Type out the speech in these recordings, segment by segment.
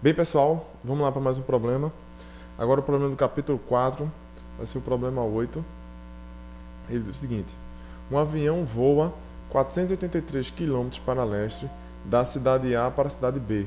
Bem, pessoal, vamos lá para mais um problema. Agora o problema do capítulo 4 vai ser o problema 8. Ele diz o seguinte: um avião voa 483 km para leste da cidade A para a cidade B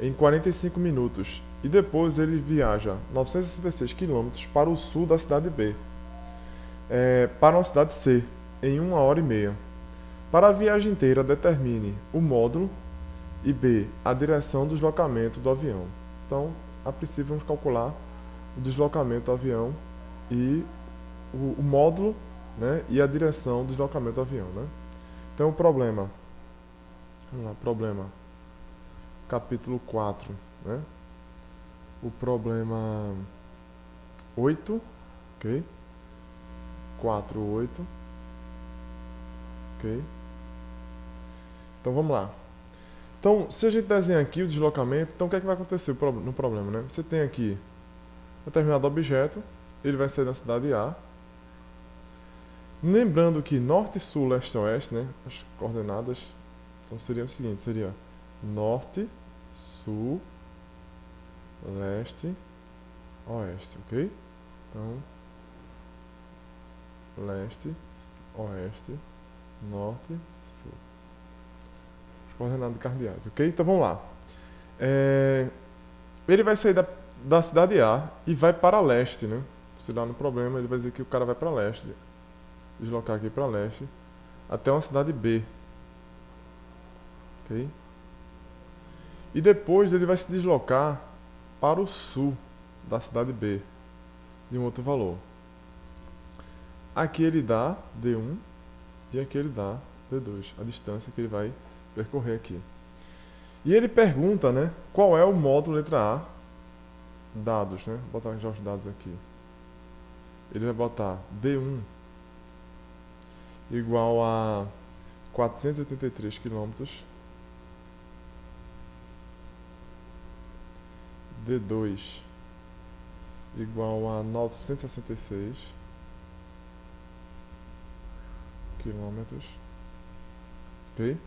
em 45 minutos e depois ele viaja 966 km para o sul da cidade B, para uma cidade C, em 1h30. Para a viagem inteira, determine o módulo e B, a direção do deslocamento do avião. Então, a princípio, vamos calcular o deslocamento do avião e o módulo, né, e a direção do deslocamento do avião. Né? Então, o problema, vamos lá, problema, capítulo 4, né? O problema 8, ok? 4, 8, ok? Então, vamos lá. Então, se a gente desenhar aqui o deslocamento, então o que é que vai acontecer no problema, né? Você tem aqui um determinado objeto, ele vai sair da cidade A. Lembrando que norte, sul, leste e oeste, né? As coordenadas, então seria o seguinte, seria norte, sul, leste, oeste, ok? Então, leste, oeste, norte, sul. Coordenadas cardeais, ok? Então vamos lá. Ele vai sair da cidade A e vai para leste, né? Se dá no problema, ele vai dizer que o cara vai para leste, deslocar aqui para leste, até uma cidade B, ok? E depois ele vai se deslocar para o sul da cidade B, de um outro valor. Aqui ele dá D1 e aqui ele dá D2, a distância que ele vai percorrer aqui. E ele pergunta, né, qual é o módulo letra A, dados, né? Vou botar já os dados aqui. Ele vai botar D1 igual a 483 km, D2 igual a 966 km, ok?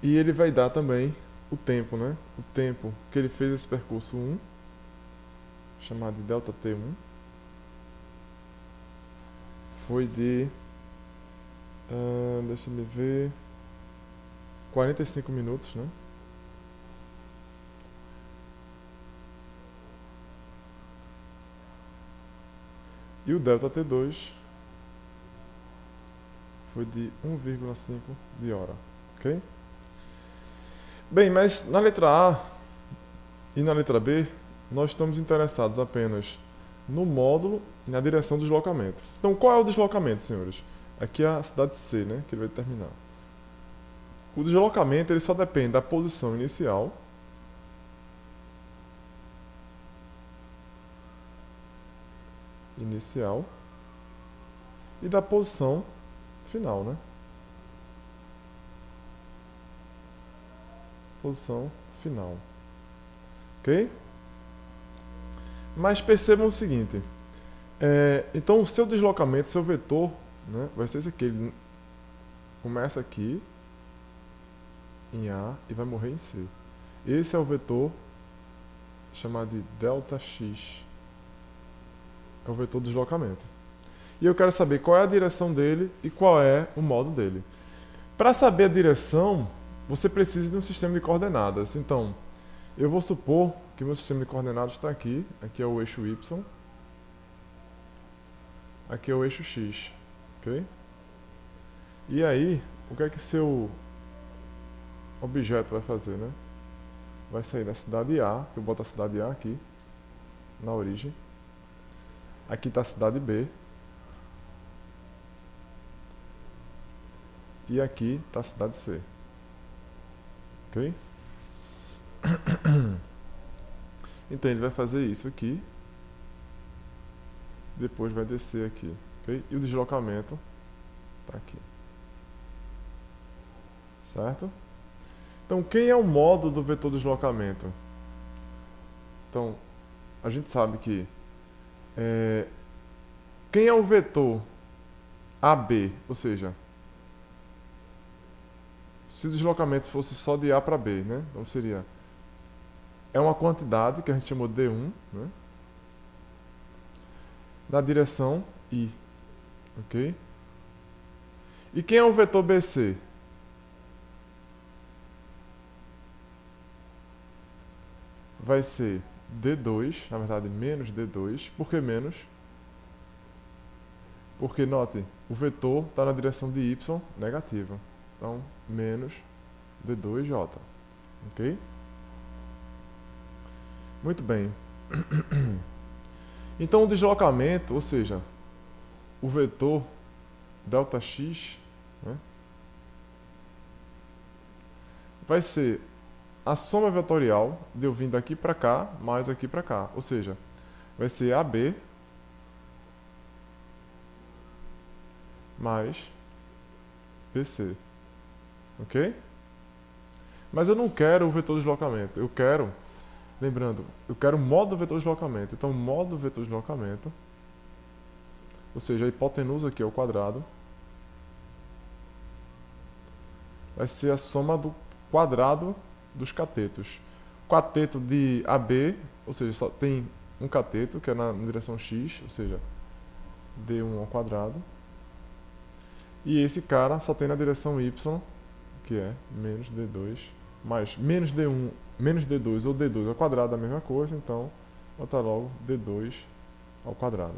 E ele vai dar também o tempo, né? O tempo que ele fez esse percurso 1, chamado de delta T1, foi de, deixa eu ver, 45 minutos, né? E o delta T2 foi de 1,5 de hora, ok? Bem, mas na letra A e na letra B, nós estamos interessados apenas no módulo e na direção do deslocamento. Então, qual é o deslocamento, senhores? Aqui é a cidade C, né, que ele vai determinar. O deslocamento ele só depende da posição inicial e da posição final, né? Posição final, ok? Mas percebam o seguinte, então o seu deslocamento, seu vetor, né, vai ser esse aqui, ele começa aqui em A e vai morrer em C. Esse é o vetor chamado de delta x, é o vetor do deslocamento. E eu quero saber qual é a direção dele e qual é o modo dele. Para saber a direção, você precisa de um sistema de coordenadas. Então, eu vou supor que meu sistema de coordenadas está aqui. Aqui é o eixo Y. Aqui é o eixo X. Ok? E aí, o que é que seu objeto vai fazer, né? Vai sair da cidade A, que eu boto a cidade A aqui, na origem. Aqui está a cidade B. E aqui está a cidade C. Ok? Então ele vai fazer isso aqui. Depois vai descer aqui. Okay? E o deslocamento está aqui. Certo? Então quem é o módulo do vetor do deslocamento? Então, a gente sabe que quem é o vetor AB? Ou seja, se o deslocamento fosse só de A para B, né? Então seria é uma quantidade que a gente chamou de D1, né? Na direção I, ok? E quem é o vetor BC? Vai ser D2, na verdade menos D2. Por que menos? Porque, note, o vetor está na direção de Y negativa. Então, menos D2J. Ok? Muito bem. Então, o deslocamento, ou seja, o vetor ΔX, né, vai ser a soma vetorial de eu vir daqui para cá mais aqui para cá. Ou seja, vai ser AB mais BC. Ok? Mas eu não quero o vetor de deslocamento. Eu quero, lembrando, eu quero o modo do vetor de deslocamento. Então, o modo do vetor de deslocamento, ou seja, a hipotenusa aqui ao quadrado, vai ser a soma do quadrado dos catetos. O cateto de AB, ou seja, só tem um cateto, que é na direção X, ou seja, D1 ao quadrado. E esse cara só tem na direção Y, que é menos D2, mais menos D1, menos D2 ou D2 ao quadrado, a mesma coisa, então, bota logo D2 ao quadrado.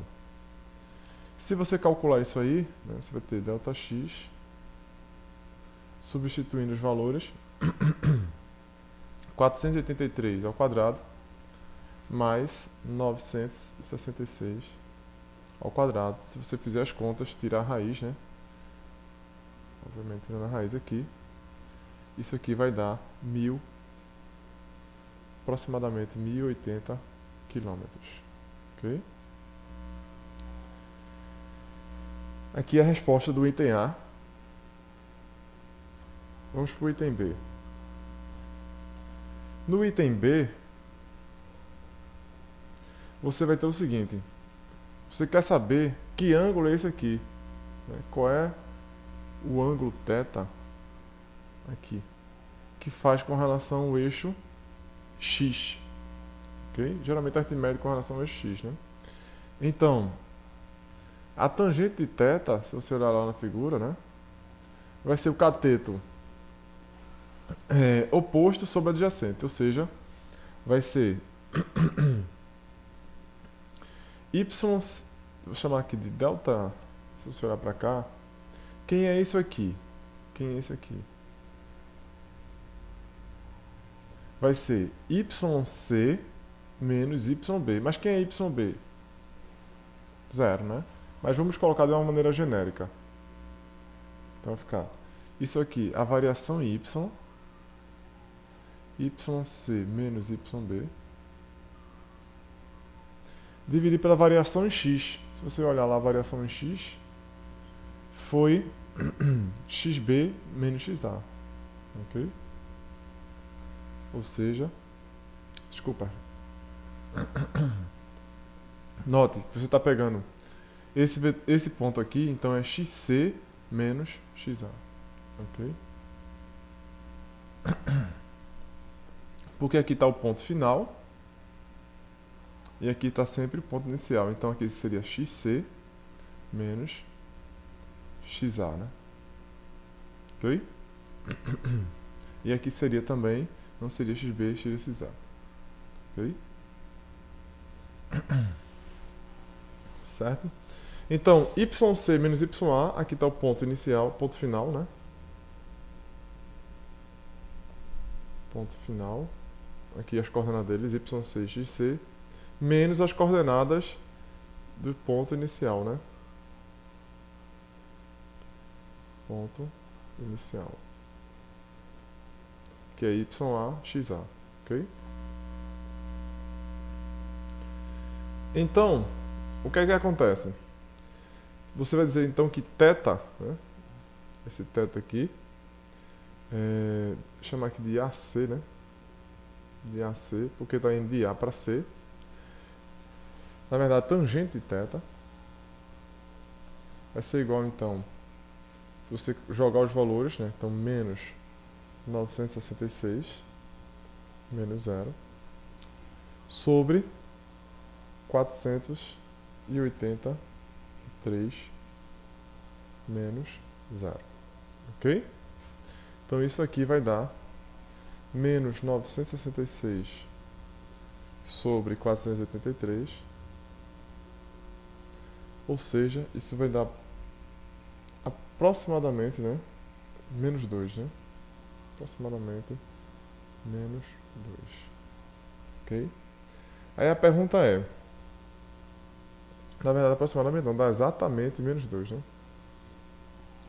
Se você calcular isso aí, né, você vai ter ΔX, substituindo os valores, 483 ao quadrado, mais 966 ao quadrado. Se você fizer as contas, tirar a raiz, né? Obviamente, tirando a raiz aqui, isso aqui vai dar aproximadamente 1080 quilômetros. Ok? Aqui é a resposta do item A. Vamos para o item B. No item B, você vai ter o seguinte. Você quer saber que ângulo é esse aqui, né? Qual é o ângulo θ aqui, que faz com relação ao eixo X. Okay? Geralmente a gente mede com relação ao eixo X, né? Então, a tangente de θ, se você olhar lá na figura, né, vai ser o cateto oposto sobre adjacente, ou seja, vai ser y, vou chamar aqui de delta, se você olhar para cá, quem é isso aqui? Quem é esse aqui? Vai ser YC menos YB. Mas quem é YB? Zero, né? Mas vamos colocar de uma maneira genérica. Então vai ficar isso aqui, a variação Y, YC menos YB, dividir pela variação em X. Se você olhar lá a variação em X, foi XB menos XA. Ok? Ou seja, desculpa. Note que você está pegando esse ponto aqui, então é XC menos XA. Ok? Porque aqui está o ponto final e aqui está sempre o ponto inicial. Então aqui seria XC menos XA, né? Ok? E aqui seria também, não seria XB, seria XA. Ok? Certo? Então, YC menos YA, aqui está o ponto inicial, ponto final, né? Ponto final. Aqui as coordenadas deles, YC e XC, menos as coordenadas do ponto inicial, né? Ponto inicial. Que é YA, XA. Ok? Então, o que é que acontece? Você vai dizer então que θ, né? Esse θ aqui, vou chamar aqui de AC, né? De AC, porque está indo de A para C. Na verdade, tangente de θ vai ser igual, então, se você jogar os valores, né? Então, menos 966 menos 0 sobre 483 menos 0. Ok? Então isso aqui vai dar menos 966 sobre 483. Ou seja, isso vai dar aproximadamente, né? Menos 2, né? Aproximadamente menos 2. Ok? Aí a pergunta é... Na verdade, aproximadamente não, dá exatamente menos 2, né?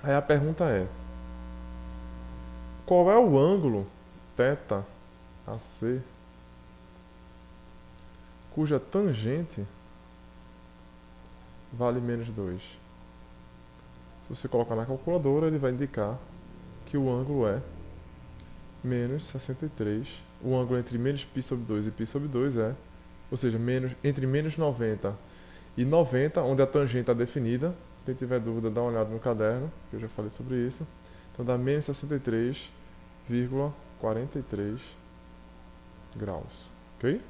Aí a pergunta é... Qual é o ângulo θ AC cuja tangente vale menos 2? Se você colocar na calculadora, ele vai indicar que o ângulo é menos 63. O ângulo entre menos π sobre 2 e π sobre 2 é, ou seja, entre menos 90 e 90, onde a tangente está definida. Quem tiver dúvida, dá uma olhada no caderno, que eu já falei sobre isso. Então dá menos 63,43 graus. Ok?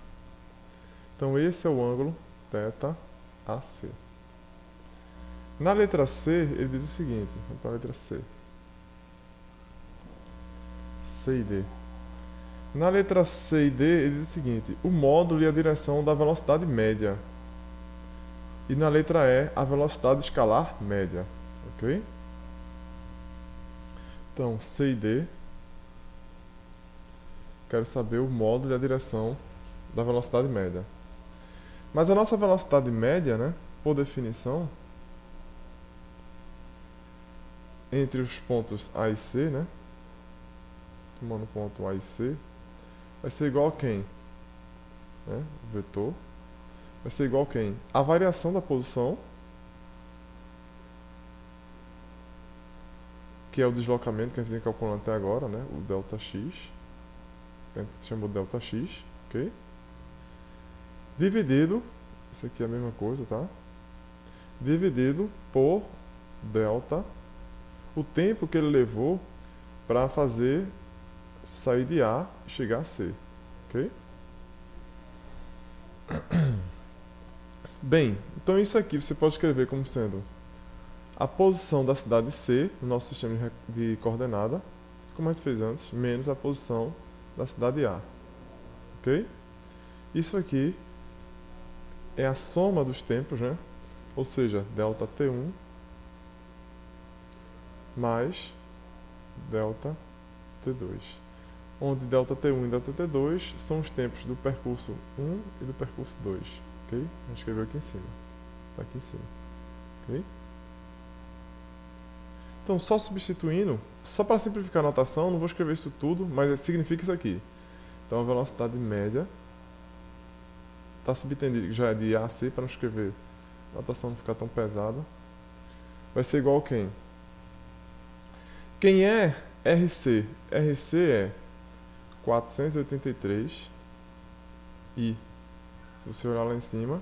Então esse é o ângulo θAC. Na letra C, ele diz o seguinte, vamos para a letra C. C e D. Na letra C e D, ele diz o seguinte, o módulo e a direção da velocidade média. E na letra E, a velocidade escalar média. Ok? Então, C e D. Quero saber o módulo e a direção da velocidade média. Mas a nossa velocidade média, né, por definição, entre os pontos A e C, né, tomando o ponto A e C, vai ser igual a quem? Né, o vetor. Vai ser igual a quem? A variação da posição, que é o deslocamento que a gente vem calculando até agora, né, o ΔX, que a gente chamou de ΔX, ok? Dividido, isso aqui é a mesma coisa, tá? Dividido por delta, o tempo que ele levou para fazer sair de A e chegar a C, ok? Bem, então isso aqui você pode escrever como sendo a posição da cidade C no nosso sistema de coordenada, como a gente fez antes, menos a posição da cidade A, ok? Isso aqui é a soma dos tempos, né? Ou seja, delta T1 mais delta T2, onde delta T1 e delta T2 são os tempos do percurso 1 e do percurso 2, ok? A gente escreveu aqui em cima, está aqui em cima, ok? Então, só substituindo, só para simplificar a notação, não vou escrever isso tudo, mas significa isso aqui. Então, a velocidade média está subentendido que já é de A a C, para não escrever, a notação não ficar tão pesada. Vai ser igual a quem? Quem é RC? RC é 483 e, se você olhar lá em cima,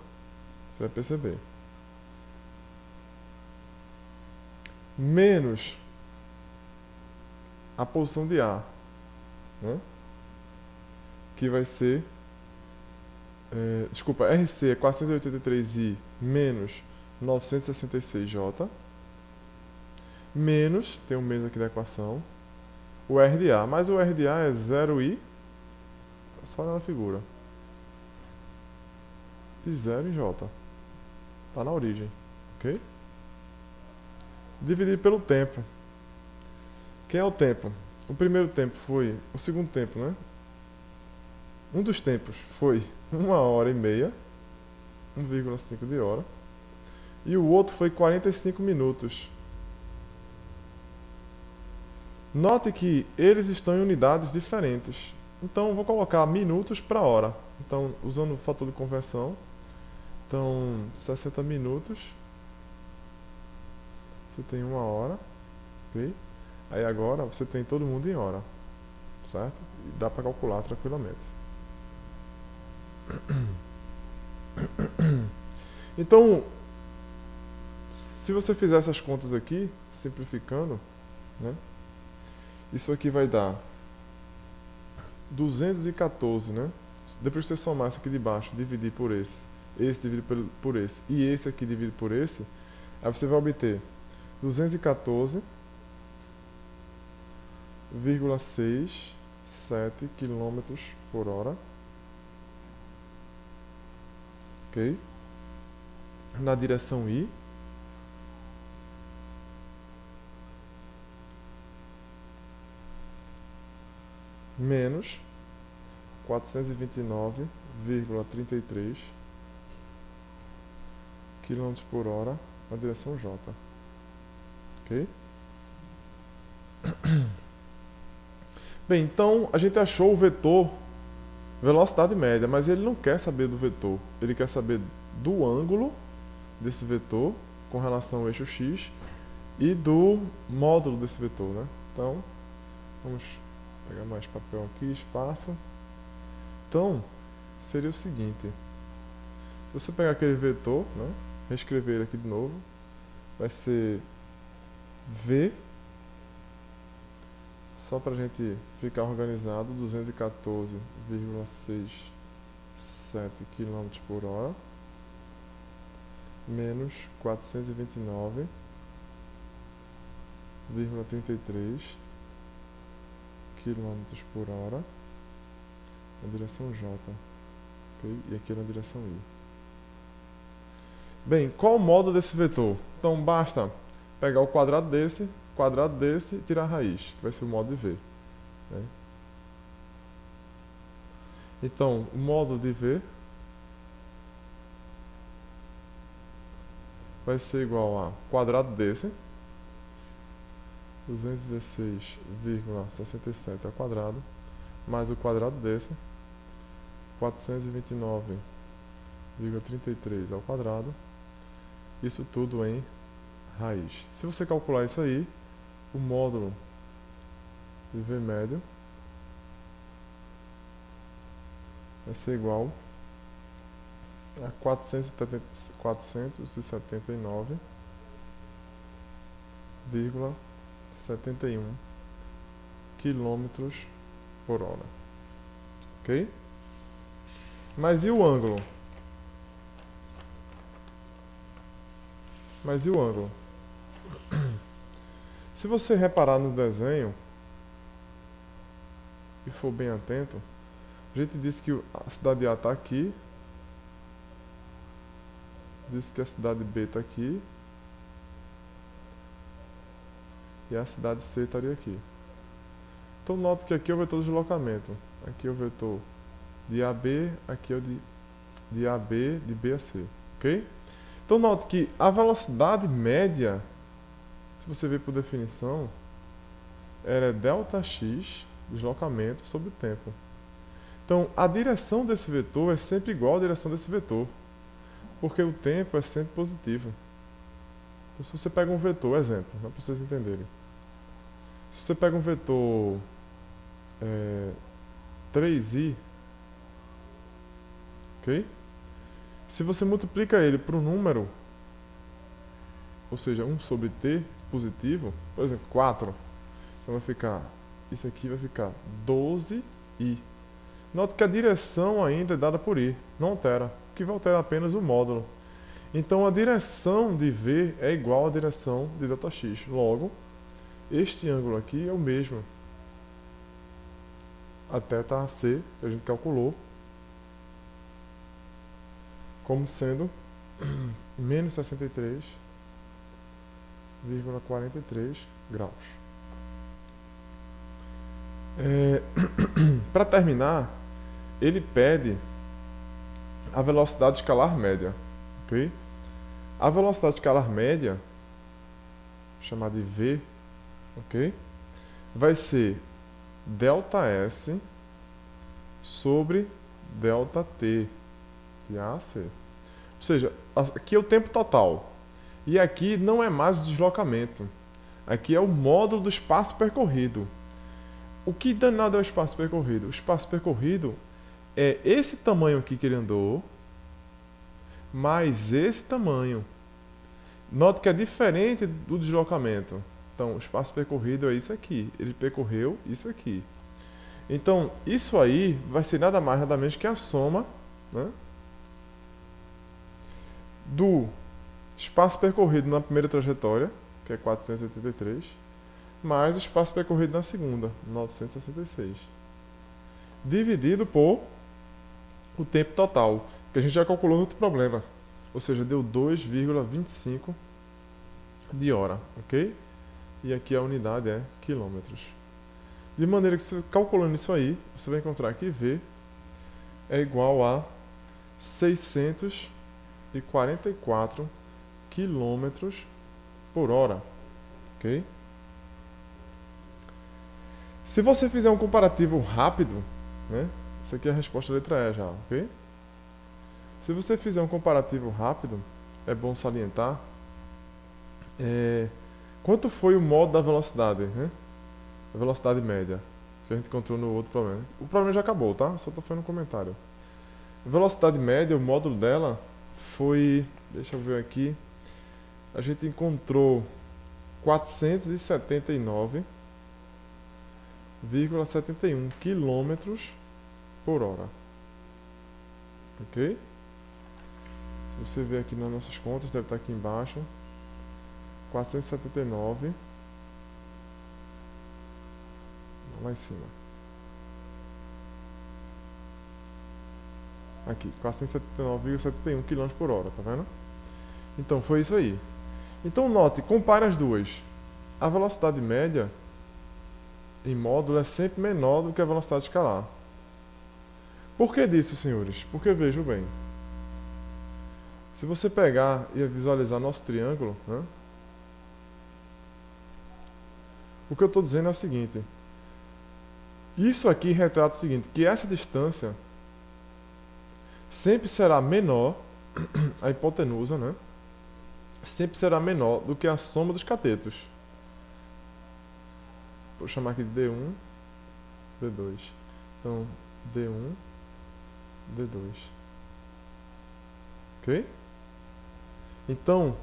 você vai perceber. Menos a posição de A, né? Que vai ser... desculpa, RC é 483I menos 966J, menos, tem um menos aqui da equação, o R de A, mas o R de A é 0I, só olhar na figura, e 0 em J, está na origem, ok? Dividir pelo tempo. Quem é o tempo? O primeiro tempo foi, o segundo tempo, né? Um dos tempos foi 1h30, 1,5 de hora. E o outro foi 45 minutos. Note que eles estão em unidades diferentes. Então, eu vou colocar minutos para hora. Então, usando o fator de conversão. Então, 60 minutos. Você tem 1 hora. Ok? Aí agora, você tem todo mundo em hora. Certo? E dá para calcular tranquilamente. Então, se você fizer essas contas aqui, simplificando, né? Isso aqui vai dar 214, né? Depois que você somar esse aqui de baixo, dividir por esse dividido por esse, e esse aqui dividido por esse, aí você vai obter 214,67 km por hora. Ok? Na direção I. Menos 429,33 km por hora na direção J. Ok? Bem, então a gente achou o vetor velocidade média, mas ele não quer saber do vetor. Ele quer saber do ângulo desse vetor com relação ao eixo x e do módulo desse vetor, né? Então, vamos pegar mais papel aqui, espaço. Então, seria o seguinte. Se você pegar aquele vetor, né, reescrever ele aqui de novo, vai ser V, só para a gente ficar organizado, 214,67 km por hora, menos 429,33 km por hora na direção J, okay? E aqui na direção I. Bem, qual o módulo desse vetor? Então basta pegar o quadrado desse e tirar a raiz, que vai ser o módulo de V, né? Então, o módulo de V vai ser igual a quadrado desse, 216,67 ao quadrado, mais o quadrado desse, 429,33 ao quadrado, isso tudo em raiz. Se você calcular isso aí, o módulo de V médio vai ser igual a 479,71 km por hora. Ok? Mas e o ângulo? Se você reparar no desenho e for bem atento, a gente disse que a cidade A está aqui, disse que a cidade B está aqui e a cidade C estaria aqui. Então note que aqui é o vetor de deslocamento, aqui é o vetor de AB, aqui é o de AB, de B a C, ok? Então note que a velocidade média, se você ver por definição, ela é ΔX, deslocamento, sobre o tempo. Então a direção desse vetor é sempre igual à direção desse vetor, porque o tempo é sempre positivo. Então se você pega um vetor, exemplo, para vocês entenderem. Se você pega um vetor 3i, ok? Se você multiplica ele por um número, ou seja, 1 sobre t positivo, por exemplo, 4, então vai ficar, isso aqui vai ficar 12i. Note que a direção ainda é dada por i, não altera, o que vai alterar apenas o módulo. Então a direção de V é igual à direção de ΔX. Logo, este ângulo aqui é o mesmo. A θ C, que a gente calculou, como sendo menos 63,43 graus. Para terminar, ele pede a velocidade escalar média, ok? A velocidade escalar média, chamada de V, ok? Vai ser ΔS sobre ΔT de A a C. Ou seja, aqui é o tempo total. E aqui não é mais o deslocamento. Aqui é o módulo do espaço percorrido. O que danado é o espaço percorrido? O espaço percorrido é esse tamanho aqui que ele andou, mais esse tamanho. Note que é diferente do deslocamento. Então, o espaço percorrido é isso aqui. Ele percorreu isso aqui. Então, isso aí vai ser nada mais, nada menos que a soma, né, do espaço percorrido na primeira trajetória, que é 483, mais o espaço percorrido na segunda, 966, dividido por o tempo total, que a gente já calculou no outro problema. Ou seja, deu 2,25 de hora, ok? E aqui a unidade é quilômetros. De maneira que, calculando isso aí, você vai encontrar que V é igual a 644 quilômetros por hora, ok? Se você fizer um comparativo rápido, né? Isso aqui é a resposta da letra E já, ok? Se você fizer um comparativo rápido, é bom salientar quanto foi o modo da velocidade, né? A velocidade média, que a gente encontrou no outro problema. O problema já acabou, tá? Só estou fazendo um comentário. A velocidade média, o módulo dela foi, deixa eu ver aqui, a gente encontrou 479,71 quilômetros por hora. Ok? Se você ver aqui nas nossas contas, deve estar aqui embaixo. 479. Lá em cima. Aqui, 479,71 km por hora, tá vendo? Então, foi isso aí. Então, note, compare as duas. A velocidade média em módulo é sempre menor do que a velocidade escalar. Por que disso, senhores? Porque, vejam bem, se você pegar e visualizar nosso triângulo, né, o que eu estou dizendo é o seguinte. Isso aqui retrata o seguinte, que essa distância sempre será menor, a hipotenusa, né, sempre será menor do que a soma dos catetos. Vou chamar aqui de D1, D2. Então, D1, D2. Ok? Então,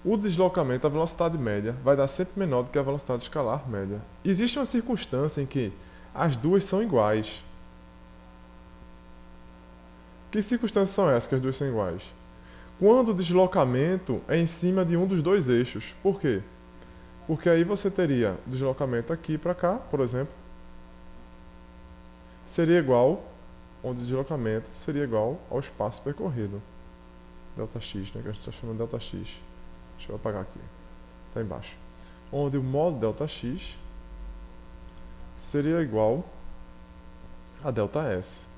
o deslocamento, a velocidade média, vai dar sempre menor do que a velocidade escalar média. Existe uma circunstância em que as duas são iguais. Que circunstâncias são essas que as duas são iguais? Quando o deslocamento é em cima de um dos dois eixos. Por quê? Porque aí você teria deslocamento aqui para cá, por exemplo. Seria igual, onde o deslocamento seria igual ao espaço percorrido. Δx, né, que a gente está chamando de Δx. Deixa eu apagar aqui. Está embaixo. Onde o módulo Δx seria igual a ΔS.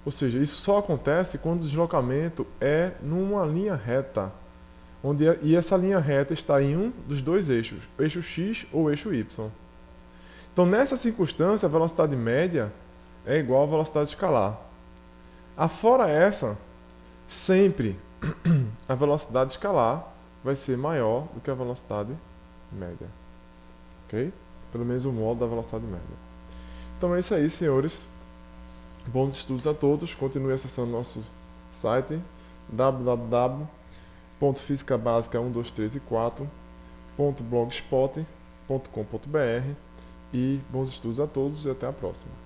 Ou seja, isso só acontece quando o deslocamento é numa linha reta. E essa linha reta está em um dos dois eixos, o eixo X ou o eixo Y. Então, nessa circunstância, a velocidade média é igual à velocidade escalar. Afora essa, sempre a velocidade escalar vai ser maior do que a velocidade média. Ok? Pelo menos o modo da velocidade média. Então é isso aí, senhores. Bons estudos a todos. Continue acessando nosso site www.fisicabasica123e4.blogspot.com.br e bons estudos a todos e até a próxima.